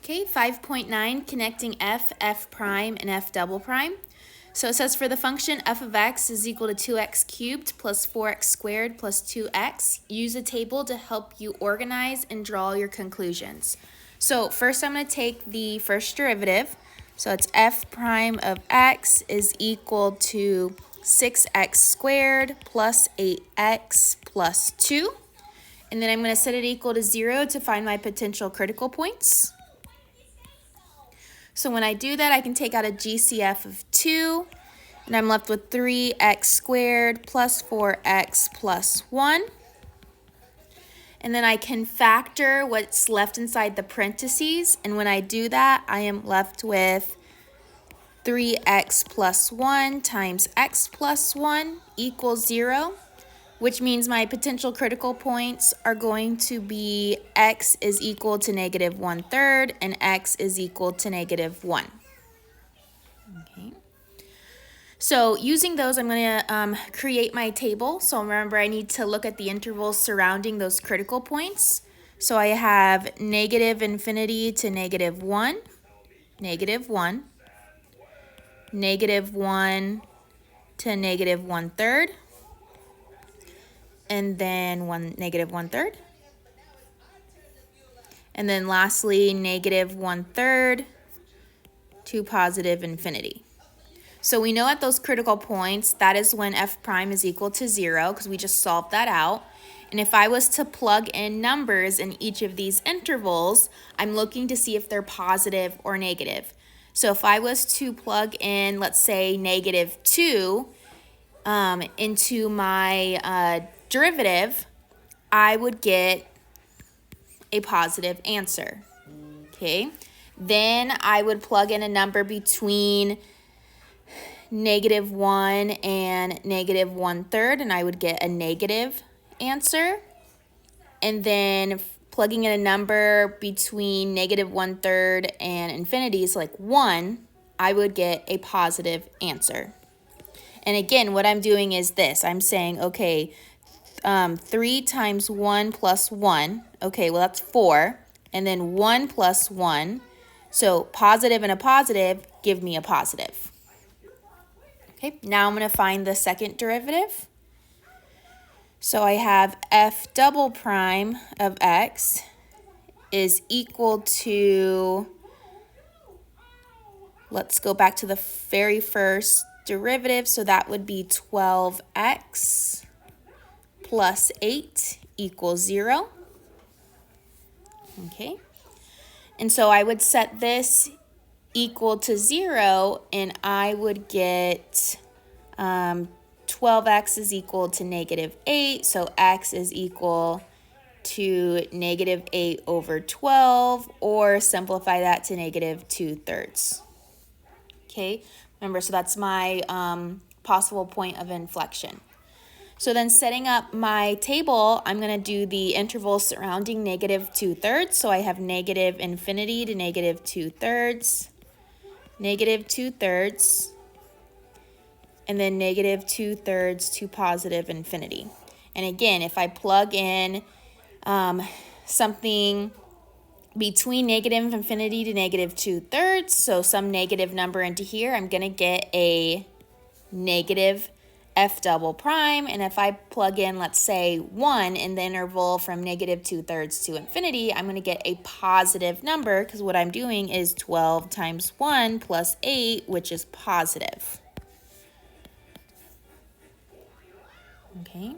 Okay, 5.9, connecting f prime, and f double prime. So it says for the function f of x is equal to 2x cubed plus 4x squared plus 2x, use a table to help you organize and draw your conclusions. So first I'm going to take the first derivative. So it's f prime of x is equal to 6x squared plus 8x plus 2. And then I'm going to set it equal to 0 to find my potential critical points. So when I do that, I can take out a GCF of 2, and I'm left with 3x squared plus 4x plus 1. And then I can factor what's left inside the parentheses, and when I do that, I am left with 3x plus 1 times x plus 1 equals 0, which means my potential critical points are going to be x is equal to negative 1/3 and x is equal to negative 1. Okay. So using those, I'm going to create my table. So remember, I need to look at the intervals surrounding those critical points. So I have negative infinity to negative 1, negative 1, negative 1 to negative 1/3, and then negative 1/3. And then lastly, negative 1/3 to positive infinity. So we know at those critical points, that is when f prime is equal to 0, because we just solved that out. And if I was to plug in numbers in each of these intervals, I'm looking to see if they're positive or negative. So if I was to plug in, let's say, negative 2 into my derivative, I would get a positive answer. Okay, then I would plug in a number between negative 1 and negative 1/3, and I would get a negative answer. And then plugging in a number between negative 1/3 and infinity, so like 1, I would get a positive answer. And again, what I'm doing is this. I'm saying, okay, 3 times 1 plus 1. Okay, well, that's 4. And then 1 plus 1. So positive and a positive give me a positive. Okay, now I'm going to find the second derivative. So I have f double prime of x is equal to, let's go back to the very first derivative. So that would be 12x plus 8 equals 0. Okay, and so I would set this equal to 0, and I would get 12x is equal to negative 8, so x is equal to negative 8 over 12, or simplify that to negative 2/3. Okay, remember, so that's my possible point of inflection. So then setting up my table, I'm going to do the intervals surrounding negative 2/3. So I have negative infinity to negative 2/3, negative 2/3, and then negative 2/3 to positive infinity. And again, if I plug in something between negative infinity to negative 2/3, so some negative number into here, I'm going to get a negative f double prime. And if I plug in, let's say, 1 in the interval from negative 2/3 to infinity, I'm going to get a positive number, because what I'm doing is 12 times 1 plus 8, which is positive. Okay,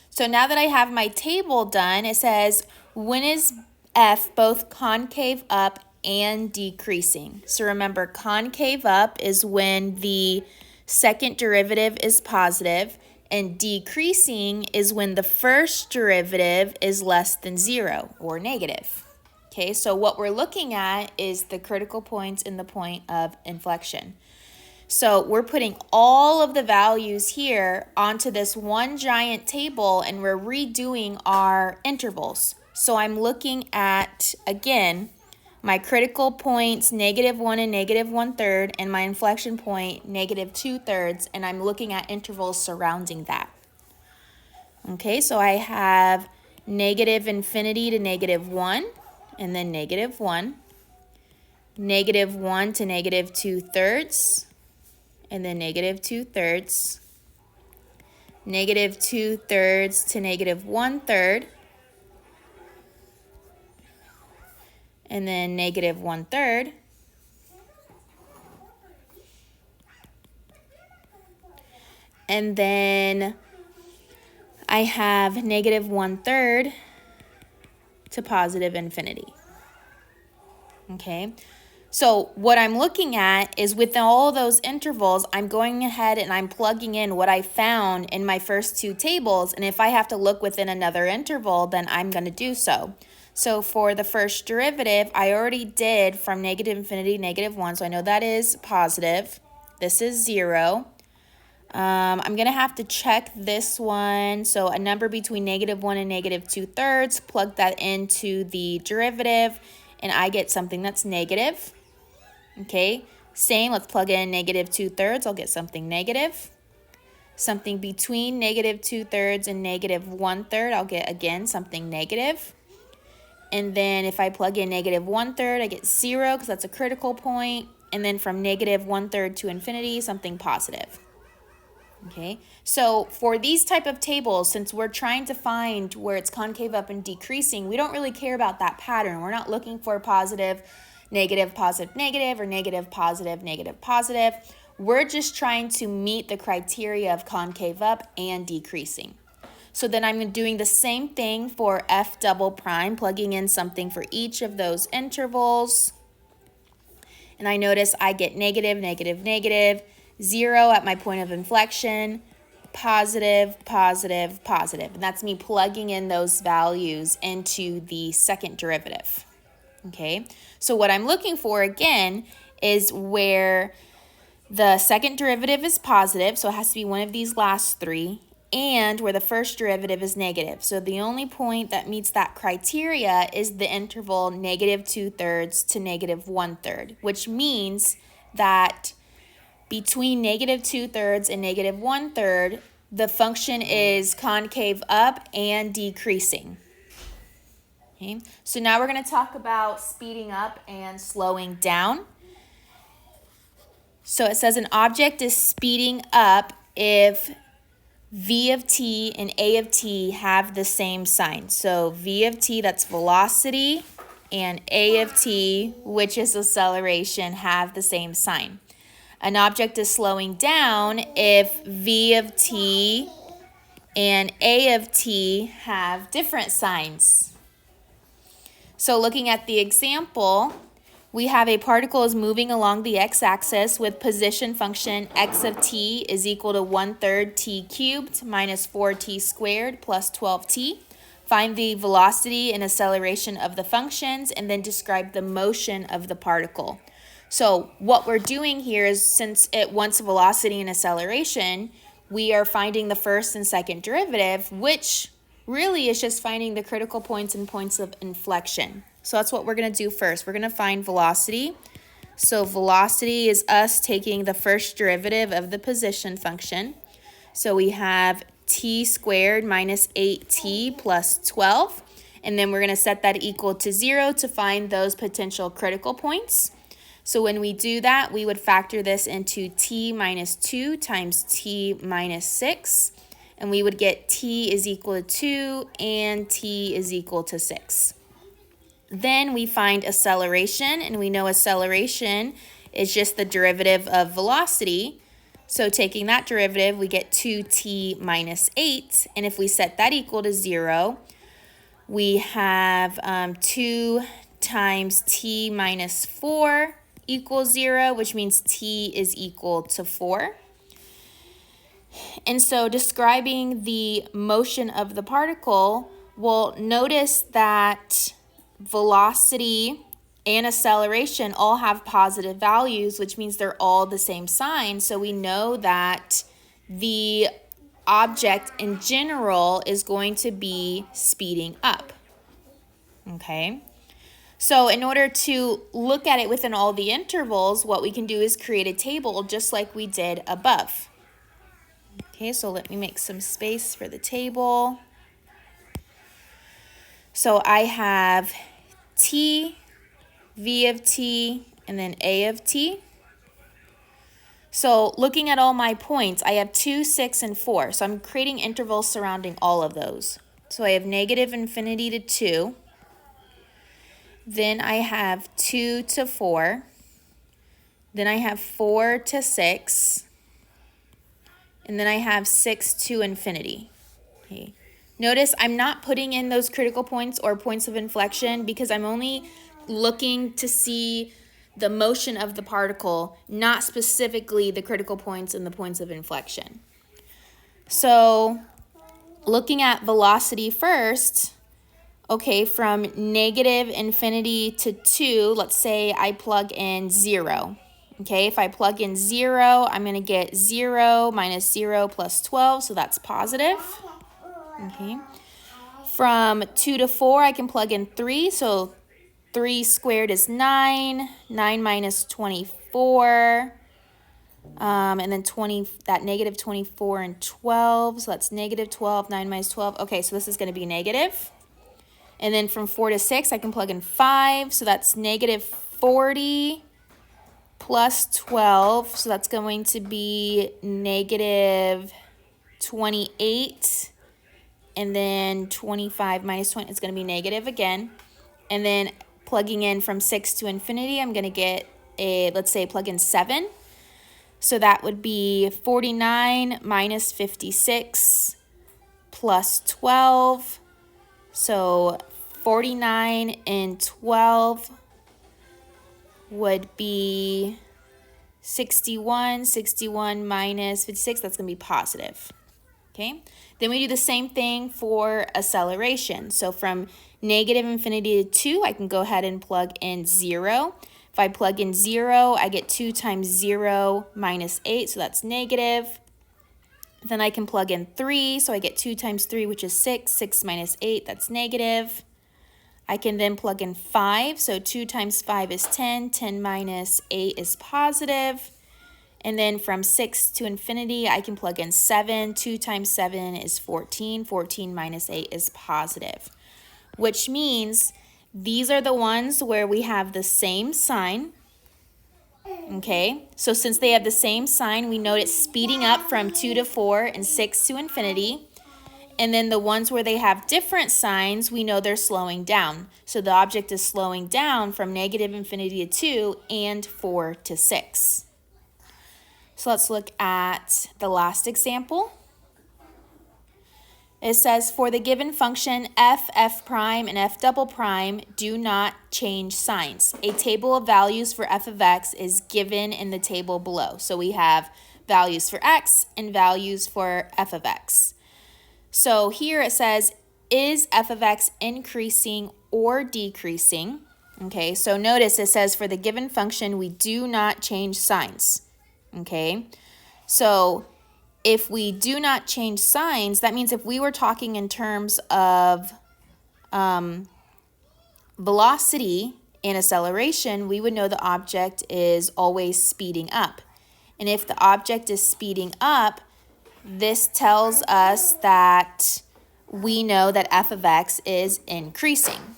so now that I have my table done, it says, when is f both concave up and decreasing? So remember, concave up is when the second derivative is positive, and decreasing is when the first derivative is less than 0 or negative. Okay, so what we're looking at is the critical points in the point of inflection. So we're putting all of the values here onto this one giant table, and we're redoing our intervals. So I'm looking at, again, my critical points, negative 1 and negative 1/3, and my inflection point, negative 2/3, and I'm looking at intervals surrounding that. Okay, so I have negative infinity to negative 1, and then negative 1, -1 to -2/3, and then -2/3, -2/3 to -1/3, and then -1/3, and then I have -1/3 to positive infinity. Okay, so what I'm looking at is within all those intervals, I'm going ahead and I'm plugging in what I found in my first two tables, and if I have to look within another interval, then I'm going to do so. So for the first derivative, I already did from -infinity to -1, so I know that is positive. This is 0. I'm going to have to check this one. So a number between -1 and -2/3, plug that into the derivative, and I get something that's negative. Okay, same, let's plug in -2/3, I'll get something negative. Something between -2/3 and -1/3, I'll get, again, something negative. And then if I plug in -1/3, I get 0 because that's a critical point. And then from -1/3 to infinity, something positive. Okay, so for these type of tables, since we're trying to find where it's concave up and decreasing, we don't really care about that pattern. We're not looking for positive, negative, positive, negative, or negative, positive, negative, positive. We're just trying to meet the criteria of concave up and decreasing. So then I'm doing the same thing for f double prime, plugging in something for each of those intervals. And I notice I get negative, negative, negative, 0 at my point of inflection, positive, positive, positive. And that's me plugging in those values into the second derivative. Okay, so what I'm looking for again is where the second derivative is positive, so it has to be one of these last three, and where the first derivative is negative. So the only point that meets that criteria is the interval -2/3 to -1/3, which means that between -2/3 and -1/3, the function is concave up and decreasing. Okay, so now we're going to talk about speeding up and slowing down. So it says an object is speeding up if v of t and a of t have the same sign. So v of t, that's velocity, and a of t, which is acceleration, have the same sign. An object is slowing down if v of t and a of t have different signs. So looking at the example, we have a particle is moving along the x-axis with position function x of t is equal to 1/3 t cubed minus 4t squared plus 12t. Find the velocity and acceleration of the functions and then describe the motion of the particle. So what we're doing here is, since it wants velocity and acceleration, we are finding the first and second derivative, which really is just finding the critical points and points of inflection. So that's what we're going to do first. We're going to find velocity. So velocity is us taking the first derivative of the position function. So we have t squared minus 8t plus 12. And then we're going to set that equal to 0 to find those potential critical points. So when we do that, we would factor this into t minus 2 times t minus 6. And we would get t is equal to 2 and t is equal to 6. Then we find acceleration, and we know acceleration is just the derivative of velocity. So taking that derivative, we get 2t minus 8. And if we set that equal to 0, we have 2 times t minus 4 equals 0, which means t is equal to 4. And so describing the motion of the particle, we'll notice that velocity and acceleration all have positive values, which means they're all the same sign. So we know that the object in general is going to be speeding up. Okay? So in order to look at it within all the intervals, what we can do is create a table just like we did above. Okay, so let me make some space for the table. So I have t, v of t, and then a of t. So looking at all my points, I have 2, 6, and 4. So I'm creating intervals surrounding all of those. So I have negative infinity to 2. Then I have 2 to 4. Then I have 4 to 6. And then I have 6 to infinity. Okay. Notice I'm not putting in those critical points or points of inflection because I'm only looking to see the motion of the particle, not specifically the critical points and the points of inflection. So looking at velocity first, okay, from negative infinity to 2, let's say I plug in 0. Okay, if I plug in 0, I'm going to get 0 minus 0 plus 12, so that's positive. Okay. From 2 to 4, I can plug in 3, so 3 squared is 9, 9 minus 24, and then that negative 24 and 12, so that's negative 12, 9 minus 12. Okay, so this is going to be negative. And then from 4 to 6, I can plug in 5, so that's negative 40 plus 12, so that's going to be negative 28, and then 25 minus 20 is going to be negative again. And then plugging in from 6 to infinity, I'm going to get let's say plug in 7. So that would be 49 minus 56 plus 12. So 49 and 12 would be 61. 61 minus 56, that's going to be positive. Okay, then we do the same thing for acceleration. So from negative infinity to 2, I can go ahead and plug in 0. If I plug in 0, I get 2 times 0 minus 8, so that's negative. Then I can plug in 3, so I get 2 times 3, which is 6. 6 minus 8, that's negative. I can then plug in 5, so 2 times 5 is 10. 10 minus 8 is positive. And then from 6 to infinity, I can plug in 7. 2 times 7 is 14. 14 minus 8 is positive, which means these are the ones where we have the same sign. Okay, so since they have the same sign, we know it's speeding up from 2 to 4 and 6 to infinity. And then the ones where they have different signs, we know they're slowing down. So the object is slowing down from negative infinity to 2 and 4 to 6. So let's look at the last example. It says, for the given function f, f prime, and f double prime do not change signs. A table of values for f of x is given in the table below. So we have values for x and values for f of x. So here it says, is f of x increasing or decreasing? Okay, so notice it says for the given function, we do not change signs. Okay, so if we do not change signs, that means if we were talking in terms of velocity and acceleration, we would know the object is always speeding up. And if the object is speeding up, this tells us that we know that f of x is increasing.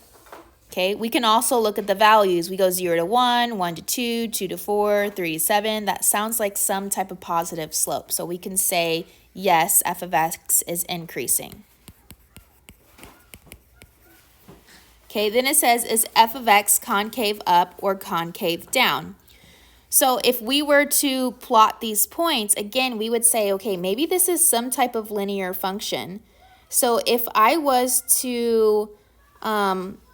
Okay, we can also look at the values. We go 0 to 1, 1 to 2, 2 to 4, 3 to 7. That sounds like some type of positive slope. So we can say, yes, f of x is increasing. Okay, then it says, is f of x concave up or concave down? So if we were to plot these points, again, we would say, okay, maybe this is some type of linear function. So if I was to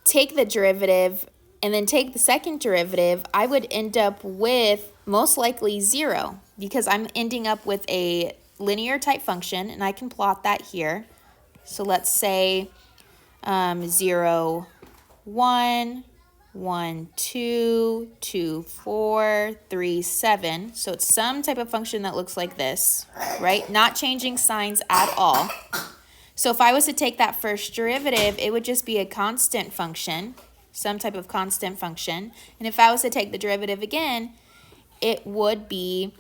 take the derivative and then take the second derivative, I would end up with most likely 0 because I'm ending up with a linear type function, and I can plot that here. So let's say 0, 1, 1, 2, 2, 4, 3, 7. So it's some type of function that looks like this, right? Not changing signs at all. So if I was to take that first derivative, it would just be a constant function, some type of constant function. And if I was to take the derivative again, it would be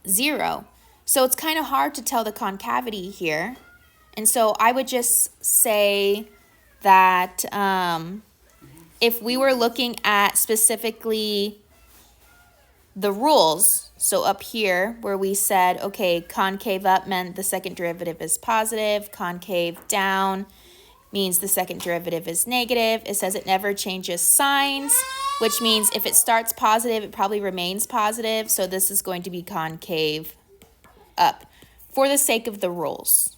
0. So it's kind of hard to tell the concavity here. And so I would just say that if we were looking at specifically the rules. So up here where we said, okay, concave up meant the second derivative is positive, concave down means the second derivative is negative. It says it never changes signs, which means if it starts positive, it probably remains positive. So this is going to be concave up for the sake of the rules.